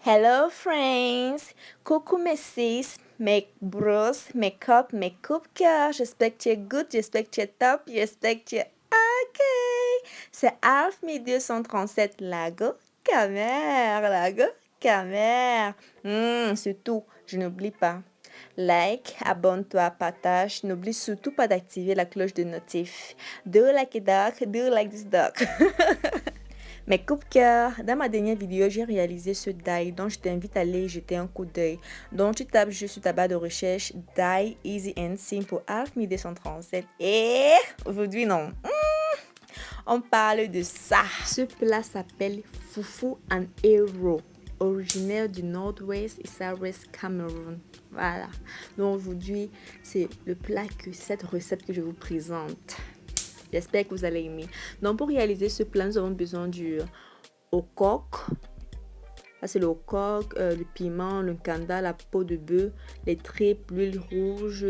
Hello friends, coucou mes sis, mes bros, mes copes, mes coups de cœur. J'espère que tu es good, j'espère que tu es top, j'espère que tu es ok. C'est Alf 1237 Lago Camer, Lago Camer. Surtout, je n'oublie pas. Like, abonne-toi, partage. N'oublie surtout pas d'activer la cloche de notif. Do like a dog, do like this dog. Mes coups de cœur, dans ma dernière vidéo, j'ai réalisé ce die dont je t'invite à aller y jeter un coup d'œil. Donc tu tapes juste sur ta barre de recherche die easy and simple Alf 1237 et aujourd'hui non. On parle de ça. Ce plat s'appelle Fufu and Hero, originaire du Nord-Ouest et Southwest Cameroun. Voilà. Donc aujourd'hui, c'est le plat cette recette que je vous présente. J'espère que vous allez aimer. Donc, pour réaliser ce plat, nous avons besoin du okok. Ça, c'est le okok, le piment, le kanda, la peau de bœuf, les tripes, l'huile rouge.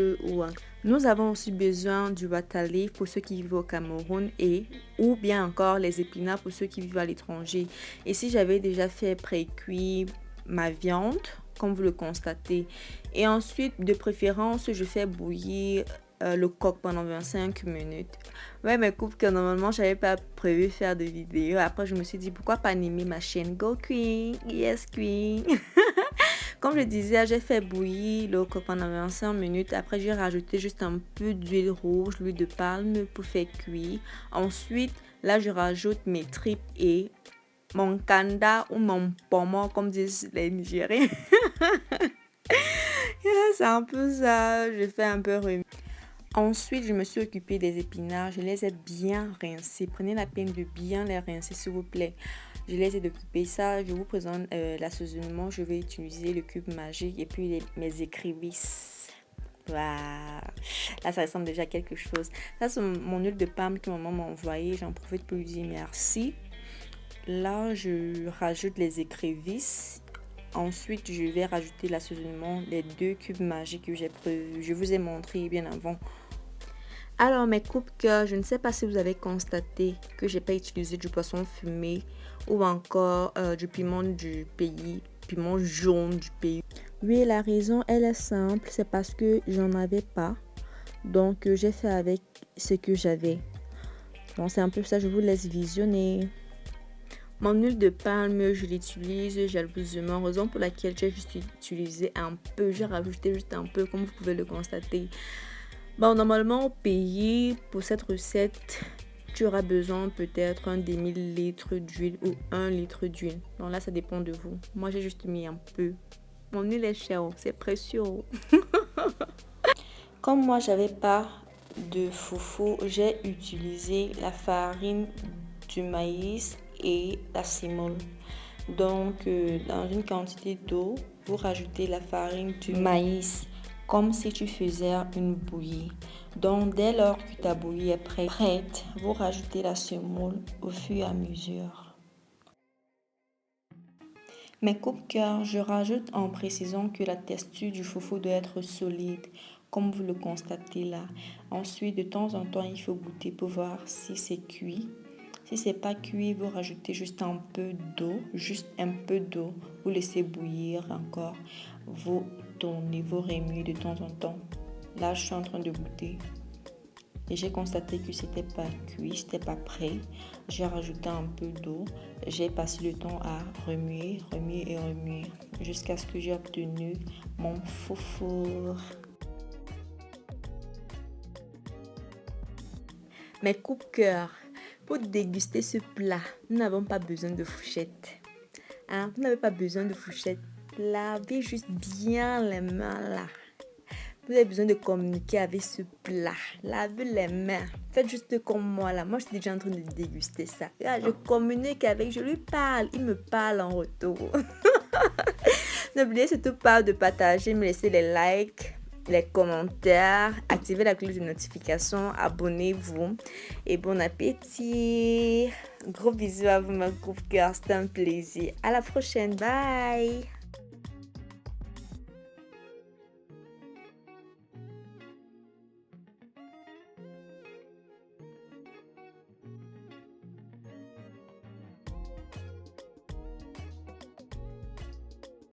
Nous avons aussi besoin du watalif pour ceux qui vivent au Cameroun ou bien encore les épinards pour ceux qui vivent à l'étranger. Ici, j'avais déjà fait pré-cuire ma viande, comme vous le constatez. Et ensuite, de préférence, je fais bouillir le coq pendant 25 minutes. Ouais, mais coupe que normalement, j'avais pas prévu faire de vidéo. Après, je me suis dit, pourquoi pas animer ma chaîne Go Queen? Yes, Queen! Comme je disais, j'ai fait bouillir le coq pendant 25 minutes. Après, j'ai rajouté juste un peu d'huile rouge, l'huile de palme pour faire cuire. Ensuite, là, je rajoute mes tripes et mon kanda ou mon pomo, comme disent les Nigériens. C'est un peu ça. Je fais un peu remis. Ensuite, je me suis occupée des épinards. Je les ai bien rincés. Prenez la peine de bien les rincer, s'il vous plaît. Je les ai occupés. Ça, je vous présente l'assaisonnement. Je vais utiliser le cube magique et puis mes écrevisses. Waouh! Là, ça ressemble déjà à quelque chose. Ça, c'est mon huile de palme que maman m'a envoyé. J'en profite pour lui dire merci. Là, je rajoute les écrevisses. Ensuite, je vais rajouter l'assaisonnement, les 2 cubes magiques que j'ai prévus. Je vous ai montré bien avant. Alors mes coupe-cœur, je ne sais pas si vous avez constaté que j'ai pas utilisé du poisson fumé ou encore du piment du pays, piment jaune du pays. Oui, la raison elle est simple, c'est parce que j'en avais pas. Donc j'ai fait avec ce que j'avais. Donc c'est un peu ça, je vous laisse visionner. Mon huile de palme, je l'utilise jalousement, raison pour laquelle j'ai juste utilisé un peu, j'ai rajouté juste un peu comme vous pouvez le constater. Bon, normalement au pays, pour cette recette, tu auras besoin peut-être un demi-litre d'huile ou 1 litre d'huile. Donc là, ça dépend de vous. Moi, j'ai juste mis un peu. Mon huile est chère, c'est précieux. Comme moi, j'avais pas de foufou, j'ai utilisé la farine du maïs et la semoule. Donc, dans une quantité d'eau, vous rajoutez la farine du maïs comme si tu faisais une bouillie. Donc, dès lors que ta bouillie est prête, vous rajoutez la semoule au fur et à mesure. Mes coupe-cœur, je rajoute en précisant que la texture du foufou doit être solide, comme vous le constatez là. Ensuite, de temps en temps, il faut goûter pour voir si c'est cuit. Si c'est pas cuit, vous rajoutez juste un peu d'eau, vous laissez bouillir encore. Vous tournez, vous remuez de temps en temps. Là, je suis en train de goûter. Et j'ai constaté que c'était pas cuit, c'était pas prêt. J'ai rajouté un peu d'eau. J'ai passé le temps à remuer jusqu'à ce que j'ai obtenu mon foufou. Mes coupe-cœur, pour déguster ce plat, nous n'avons pas besoin de fourchette. Hein? Vous n'avez pas besoin de fourchette. Lavez juste bien les mains là. Vous avez besoin de communiquer avec ce plat. Lavez les mains. Faites juste comme moi là. Moi, je suis déjà en train de déguster ça. Là, je communique avec, je lui parle. Il me parle en retour. N'oubliez surtout pas de partager, me laisser les likes, les commentaires, activez la cloche de notification, abonnez-vous et bon appétit. Gros bisous à vous, ma coupe cœur, c'était un plaisir. À la prochaine, bye.